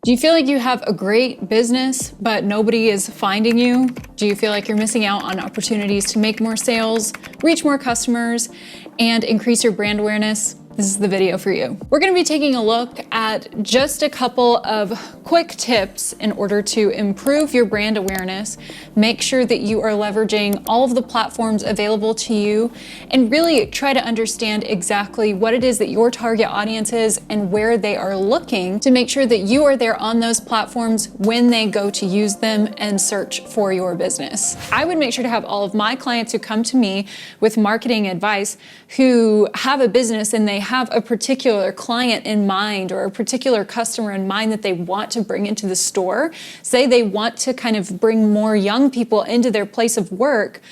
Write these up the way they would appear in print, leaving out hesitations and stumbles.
Do you feel like you have a great business, but nobody is finding you? Do you feel like you're missing out on opportunities to make more sales, reach more customers, and increase your brand awareness? This is the video for you. We're gonna be taking a look at just a couple of quick tips in order to improve your brand awareness, make sure that you are leveraging all of the platforms available to you, and really try to understand exactly what it is that your target audience is and where they are looking to make sure that you are there on those platforms when they go to use them and search for your business. I would make sure to have all of my clients who come to me with marketing advice who have a business and they have a particular client in mind or a particular customer in mind that they want to bring into the store. Say they want to kind of bring more young people into their place of work,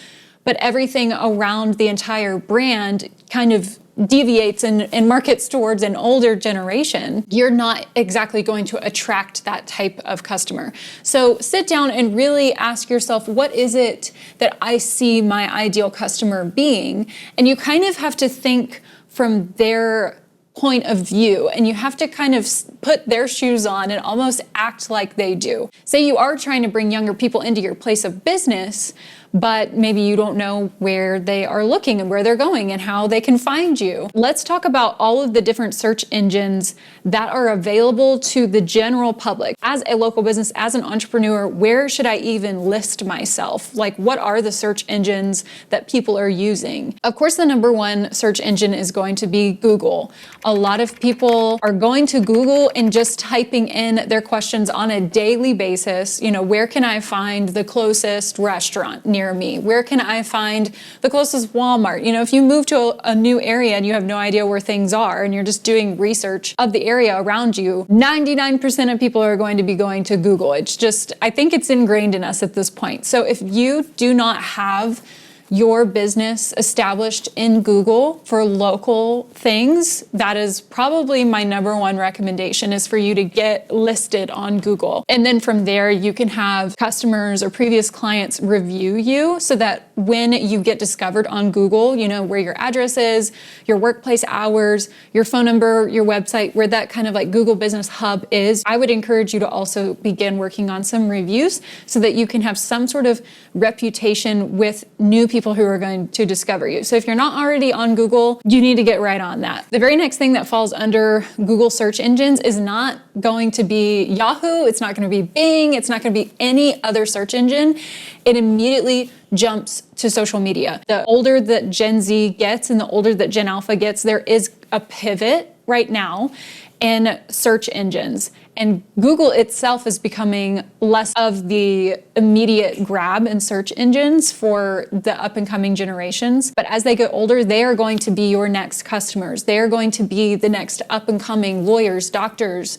but everything around the entire brand kind of deviates and markets towards an older generation, you're not exactly going to attract that type of customer. So sit down and really ask yourself, what is it that I see my ideal customer being? And you kind of have to think from their point of view, and you have to kind of put their shoes on and almost act like they do. Say you are trying to bring younger people into your place of business, but maybe you don't know where they are looking and where they're going and how they can find you. Let's talk about all of the different search engines that are available to the general public. As a local business, as an entrepreneur, where should I even list myself? Like, what are the search engines that people are using? Of course, the number one search engine is going to be Google. A lot of people are going to Google and just typing in their questions on a daily basis. You know, where can I find the closest restaurant near me? Where can I find the closest Walmart? You know, if you move to a new area and you have no idea where things are and you're just doing research of the area around you, 99% of people are going to be going to Google. It's just, I think it's ingrained in us at this point. So if you do not have your business established in Google for local things, that is probably my number one recommendation, is for you to get listed on Google. And then from there, you can have customers or previous clients review you so that when you get discovered on Google, you know where your address is, your workplace hours, your phone number, your website, where that kind of like Google Business Hub is. I would encourage you to also begin working on some reviews so that you can have some sort of reputation with new people who are going to discover you. So if you're not already on Google, you need to get right on that. The very next thing that falls under Google search engines is not going to be Yahoo, it's not going to be Bing, it's not going to be any other search engine. It immediately jumps to social media. The older that Gen Z gets and the older that Gen Alpha gets, there is a pivot right now in search engines. And Google itself is becoming less of the immediate grab in search engines for the up and coming generations. But as they get older, they are going to be your next customers. They are going to be the next up and coming lawyers, doctors,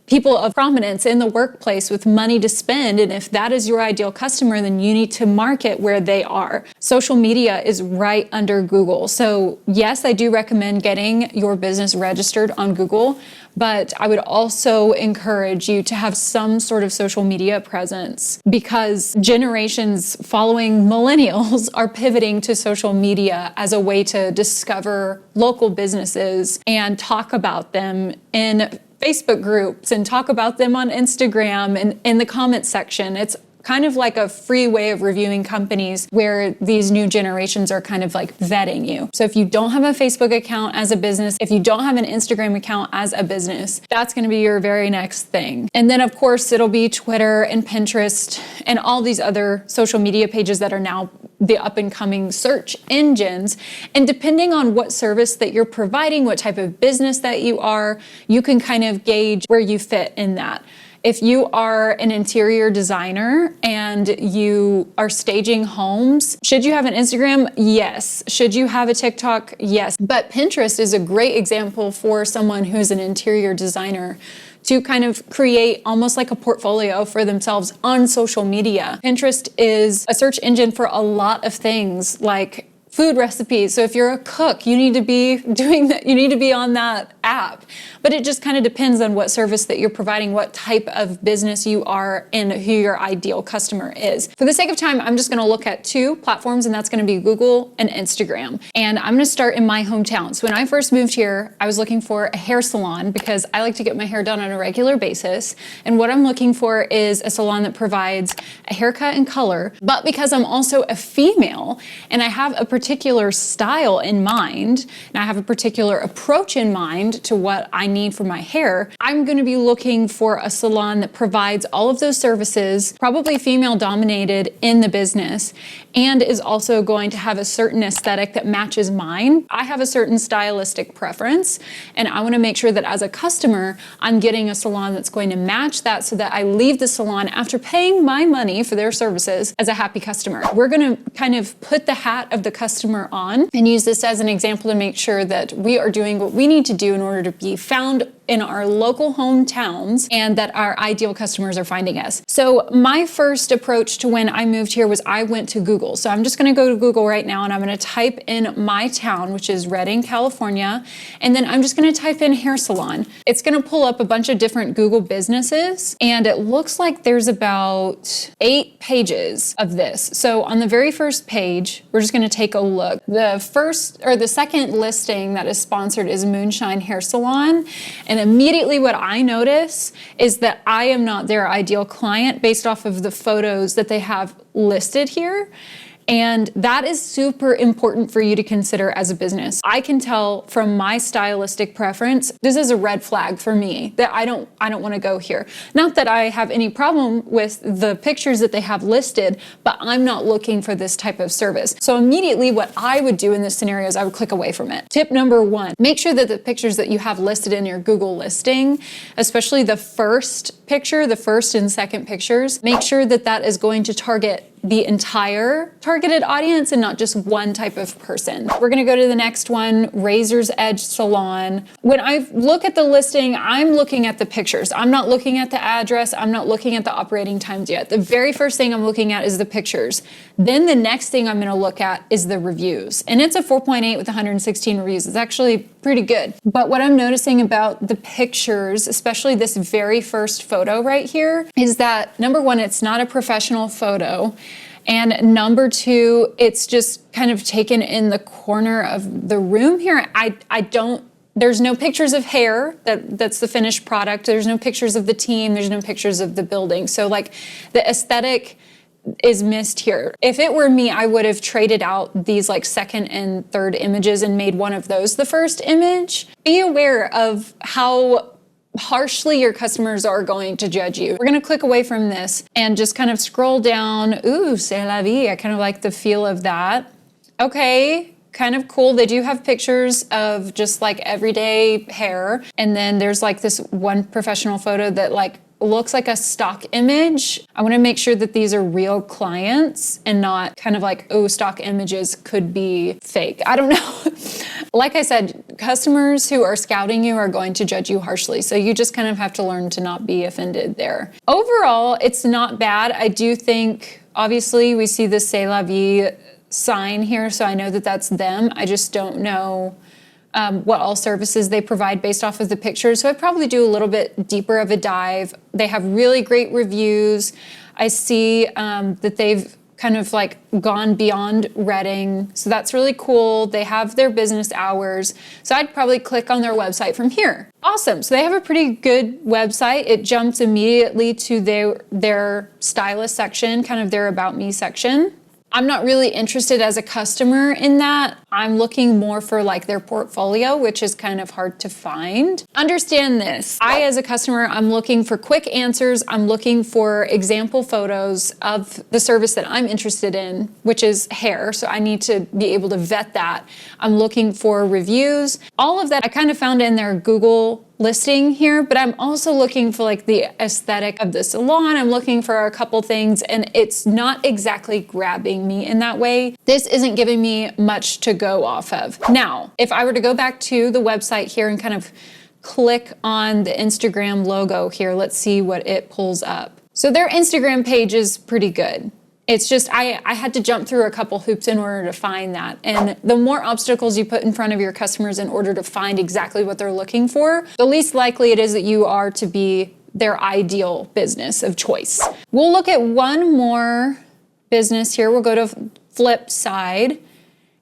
people of prominence in the workplace with money to spend. And if that is your ideal customer, then you need to market where they are. Social media is right under Google. So yes, I do recommend getting your business registered on Google, but I would also encourage you to have some sort of social media presence, because generations following millennials are pivoting to social media as a way to discover local businesses and talk about them in Facebook groups and talk about them on Instagram and in the comment section. It's kind of like a free way of reviewing companies where these new generations are kind of like vetting you. So if you don't have a Facebook account as a business, if you don't have an Instagram account as a business, that's going to be your very next thing. And then of course it'll be Twitter and Pinterest and all these other social media pages that are now the up and coming search engines. And depending on what service that you're providing, what type of business that you are, you can kind of gauge where you fit in that. If you are an interior designer and you are staging homes, should you have an Instagram? Yes. Should you have a TikTok? Yes. But Pinterest is a great example for someone who's an interior designer to kind of create almost like a portfolio for themselves on social media. Pinterest is a search engine for a lot of things like food recipes. So if you're a cook, you need to be doing that. You need to be on that app, but it just kind of depends on what service that you're providing, what type of business you are, and who your ideal customer is. For the sake of time, I'm just going to look at 2 platforms, and that's going to be Google and Instagram. And I'm going to start in my hometown. So when I first moved here, I was looking for a hair salon because I like to get my hair done on a regular basis. And what I'm looking for is a salon that provides a haircut and color, but because I'm also a female and I have a particular style in mind, and I have a particular approach in mind to what I need for my hair, I'm going to be looking for a salon that provides all of those services, probably female dominated in the business, and is also going to have a certain aesthetic that matches mine. I have a certain stylistic preference, and I want to make sure that as a customer, I'm getting a salon that's going to match that so that I leave the salon after paying my money for their services as a happy customer. We're going to kind of put the hat of the customer on and use this as an example to make sure that we are doing what we need to do in order to be found in our local hometowns and that our ideal customers are finding us. So my first approach to when I moved here was I went to Google. So I'm just going to go to Google right now and I'm going to type in my town, which is Redding, California, and then I'm just going to type in hair salon. It's going to pull up a bunch of different Google businesses, and it looks like there's about 8 pages of this. So on the very first page, we're just going to take a look. The second listing that is sponsored is Moonshine Hair Salon, and immediately what I notice is that I am not their ideal client based off of the photos that they have listed here. And that is super important for you to consider as a business. I can tell from my stylistic preference, this is a red flag for me that I don't want to go here. Not that I have any problem with the pictures that they have listed, but I'm not looking for this type of service. So immediately what I would do in this scenario is I would click away from it. Tip number 1, make sure that the pictures that you have listed in your Google listing, especially the first picture, the first and second pictures, make sure that that is going to target the entire targeted audience and not just one type of person. We're gonna go to the next one, Razor's Edge Salon. When I look at the listing, I'm looking at the pictures. I'm not looking at the address. I'm not looking at the operating times yet. The very first thing I'm looking at is the pictures. Then the next thing I'm gonna look at is the reviews. And it's a 4.8 with 116 reviews. It's actually pretty good. But what I'm noticing about the pictures, especially this very first photo right here, is that number 1, it's not a professional photo. And number 2, it's just kind of taken in the corner of the room here. There's no pictures of hair, that's the finished product. There's no pictures of the team. There's no pictures of the building. So like the aesthetic is missed here. If it were me, I would have traded out these like second and third images and made one of those the first image. Be aware of how harshly your customers are going to judge you. We're gonna click away from this and just kind of scroll down. Ooh, c'est la vie. I kind of like the feel of that. Okay, kind of cool. They do have pictures of just like everyday hair. And then there's like this one professional photo that like looks like a stock image. I want to make sure that these are real clients and not kind of like, oh, stock images could be fake. I don't know. Like I said, customers who are scouting you are going to judge you harshly. So you just kind of have to learn to not be offended there. Overall, it's not bad. I do think, obviously, we see the C'est la vie sign here, so I know that that's them. I just don't know what all services they provide based off of the pictures. So I'd probably do a little bit deeper of a dive. They have really great reviews. I see that they've kind of like gone beyond Redding. So that's really cool. They have their business hours. So I'd probably click on their website from here. Awesome. So they have a pretty good website. It jumps immediately to their stylist section, kind of their About Me section. I'm not really interested as a customer in that. I'm looking more for like their portfolio, which is kind of hard to find. Understand this. I, as a customer, I'm looking for quick answers. I'm looking for example photos of the service that I'm interested in, which is hair. So I need to be able to vet that. I'm looking for reviews. All of that I kind of found in their Google listing here, but I'm also looking for like the aesthetic of the salon. I'm looking for a couple things, and it's not exactly grabbing me in that way. This isn't giving me much to go off of. Now, if I were to go back to the website here and kind of click on the Instagram logo here, let's see what it pulls up. So their Instagram page is pretty good. It's just, I had to jump through a couple hoops in order to find that. And the more obstacles you put in front of your customers in order to find exactly what they're looking for, the least likely it is that you are to be their ideal business of choice. We'll look at one more business here. We'll go to flip side.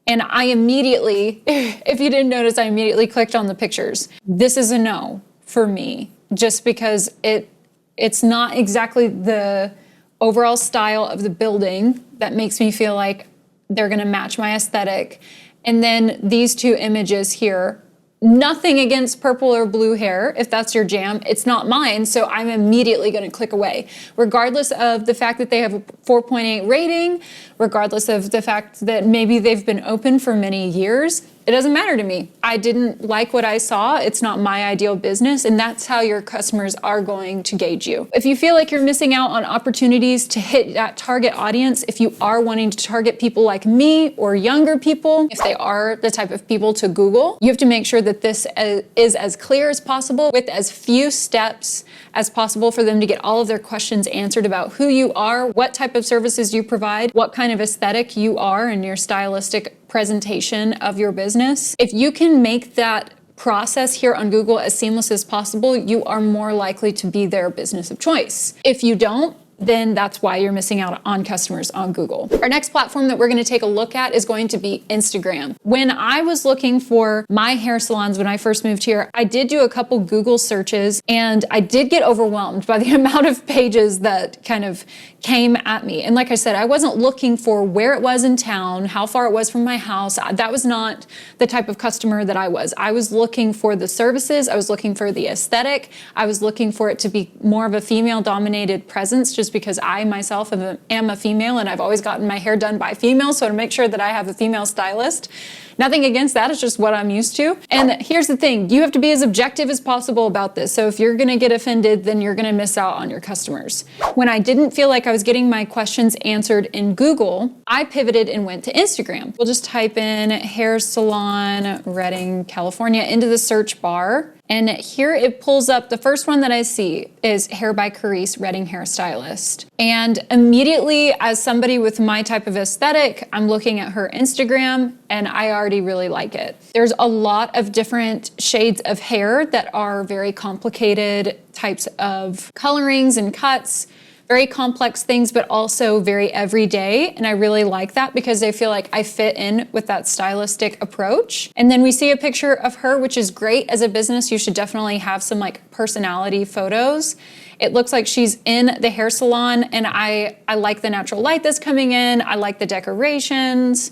And I immediately, if you didn't notice, I immediately clicked on the pictures. This is a no for me, just because it's not exactly the overall style of the building that makes me feel like they're gonna match my aesthetic. And then these two images here, nothing against purple or blue hair. If that's your jam, it's not mine. So I'm immediately going to click away, regardless of the fact that they have a 4.8 rating, regardless of the fact that maybe they've been open for many years. It doesn't matter to me. I didn't like what I saw. It's not my ideal business. And that's how your customers are going to gauge you. If you feel like you're missing out on opportunities to hit that target audience, if you are wanting to target people like me or younger people, if they are the type of people to Google, you have to make sure that this is as clear as possible with as few steps as possible for them to get all of their questions answered about who you are, what type of services you provide, what kind of aesthetic you are and your stylistic presentation of your business. If you can make that process here on Google as seamless as possible, you are more likely to be their business of choice. If you don't, then that's why you're missing out on customers on Google. Our next platform that we're going to take a look at is going to be Instagram. When I was looking for my hair salons when I first moved here, I did do a couple Google searches and I did get overwhelmed by the amount of pages that kind of came at me. And like I said, I wasn't looking for where it was in town, how far it was from my house. That was not the type of customer that I was. I was looking for the services. I was looking for the aesthetic. I was looking for it to be more of a female-dominated presence, just because I myself am a female and I've always gotten my hair done by females. So to make sure that I have a female stylist. Nothing against that, it's just what I'm used to. And here's the thing, you have to be as objective as possible about this. So if you're gonna get offended, then you're gonna miss out on your customers. When I didn't feel like I was getting my questions answered in Google, I pivoted and went to Instagram. We'll just type in hair salon, Redding, California into the search bar. And here it pulls up, the first one that I see is Hair by Carice, Redding hairstylist. And immediately, as somebody with my type of aesthetic, I'm looking at her Instagram and I already really like it. There's a lot of different shades of hair that are very complicated types of colorings and cuts, very complex things, but also very everyday. And I really like that because I feel like I fit in with that stylistic approach. And then we see a picture of her, which is great. As a business, you should definitely have some like personality photos. It looks like she's in the hair salon and I like the natural light that's coming in. I like the decorations.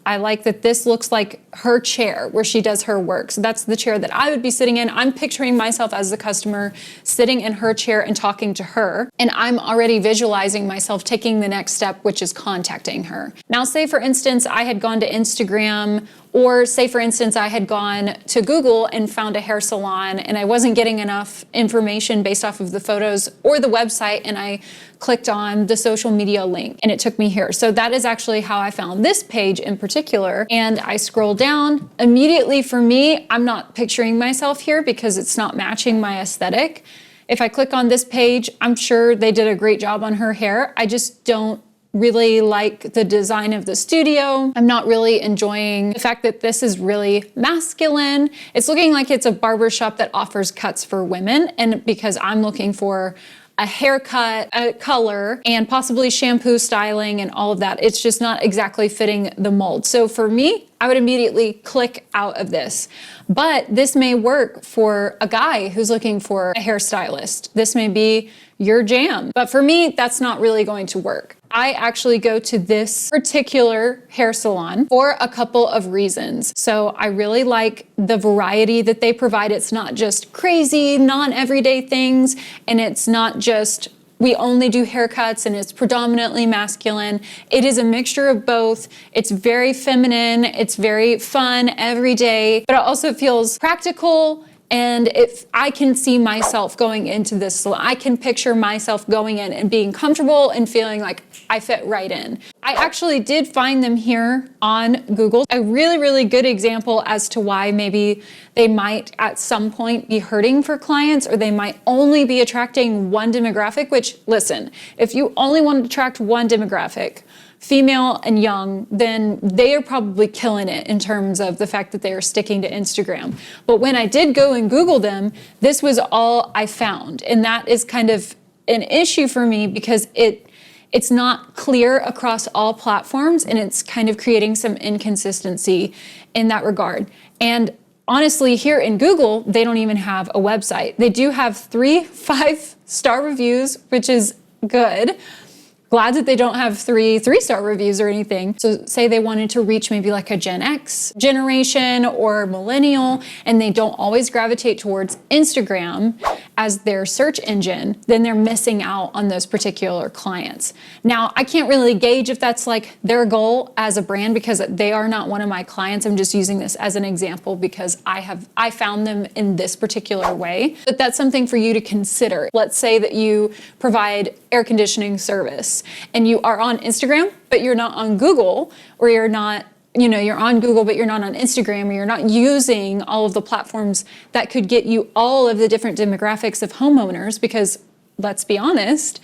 I like that this looks like her chair where she does her work. So that's the chair that I would be sitting in. I'm picturing myself as the customer sitting in her chair and talking to her. And I'm already visualizing myself taking the next step, which is contacting her. Now, say for instance, I had gone to Instagram, or say for instance, I had gone to Google and found a hair salon and I wasn't getting enough information based off of the photos or the website, and I clicked on the social media link and it took me here. So that is actually how I found this page in particular. And I scroll down. Immediately for me, I'm not picturing myself here because it's not matching my aesthetic. If I click on this page, I'm sure they did a great job on her hair. I just don't really like the design of the studio. I'm not really enjoying the fact that this is really masculine. It's looking like it's a barbershop that offers cuts for women, and because I'm looking for a haircut, a color, and possibly shampoo styling and all of that, it's just not exactly fitting the mold. So for me, I would immediately click out of this. But this may work for a guy who's looking for a hairstylist. This may be your jam. But for me, that's not really going to work. I actually go to this particular hair salon for a couple of reasons. So I really like the variety that they provide. It's not just crazy, non-everyday things, and it's not just we only do haircuts and it's predominantly masculine. It is a mixture of both. It's very feminine, it's very fun every day, but it also feels practical And if I can see myself going into this salon, I can picture myself going in and being comfortable and feeling like I fit right in. I actually did find them here on Google. A really, really good example as to why maybe they might at some point be hurting for clients, or they might only be attracting one demographic, which, listen, if you only want to attract one demographic, female and young, then they are probably killing it in terms of the fact that they are sticking to Instagram. But when I did go and Google them, this was all I found. And that is kind of an issue for me because it's not clear across all platforms, and it's kind of creating some inconsistency in that regard. And honestly, here in Google, they don't even have a website. They do have 3 5-star reviews, which is good. Glad that they don't have 3 3-star reviews or anything. So say they wanted to reach maybe like a Gen X generation or millennial, and they don't always gravitate towards Instagram as their search engine, then they're missing out on those particular clients. Now, I can't really gauge if that's like their goal as a brand because they are not one of my clients. I'm just using this as an example because I found them in this particular way. But that's something for you to consider. Let's say that you provide air conditioning service and you are on Instagram, but you're not on Google, or you're not, you're on Google, but you're not on Instagram, or you're not using all of the platforms that could get you all of the different demographics of homeowners, because let's be honest,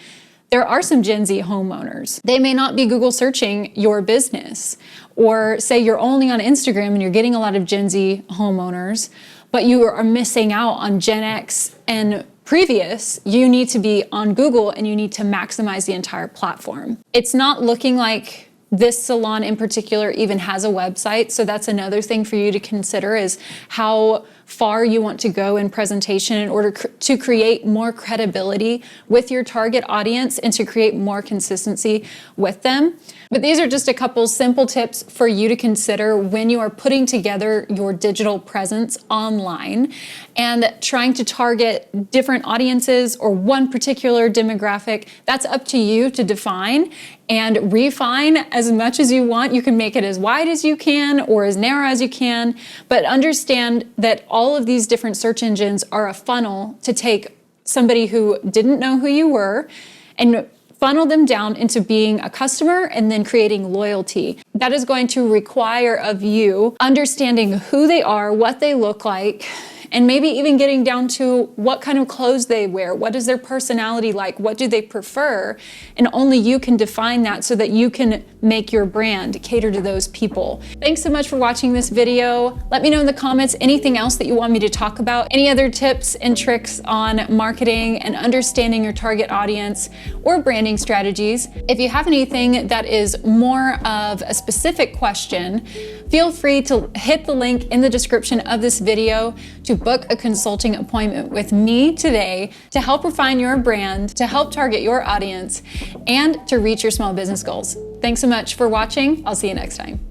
there are some Gen Z homeowners. They may not be Google searching your business, or say you're only on Instagram and you're getting a lot of Gen Z homeowners, but you are missing out on Gen X and previous. You need to be on Google and you need to maximize the entire platform. It's not looking like this salon in particular even has a website. So that's another thing for you to consider, is how far you want to go in presentation in order to create more credibility with your target audience and to create more consistency with them. But these are just a couple simple tips for you to consider when you are putting together your digital presence online and trying to target different audiences or one particular demographic. That's up to you to define and refine as much as you want. You can make it as wide as you can or as narrow as you can, but understand that all of these different search engines are a funnel to take somebody who didn't know who you were and funnel them down into being a customer and then creating loyalty. That is going to require of you understanding who they are, what they look like, and maybe even getting down to what kind of clothes they wear. What is their personality like? What do they prefer? And only you can define that so that you can make your brand cater to those people. Thanks so much for watching this video. Let me know in the comments anything else that you want me to talk about, any other tips and tricks on marketing and understanding your target audience or branding strategies. If you have anything that is more of a specific question, feel free to hit the link in the description of this video to book a consulting appointment with me today to help refine your brand, to help target your audience, and to reach your small business goals. Thanks so much for watching. I'll see you next time.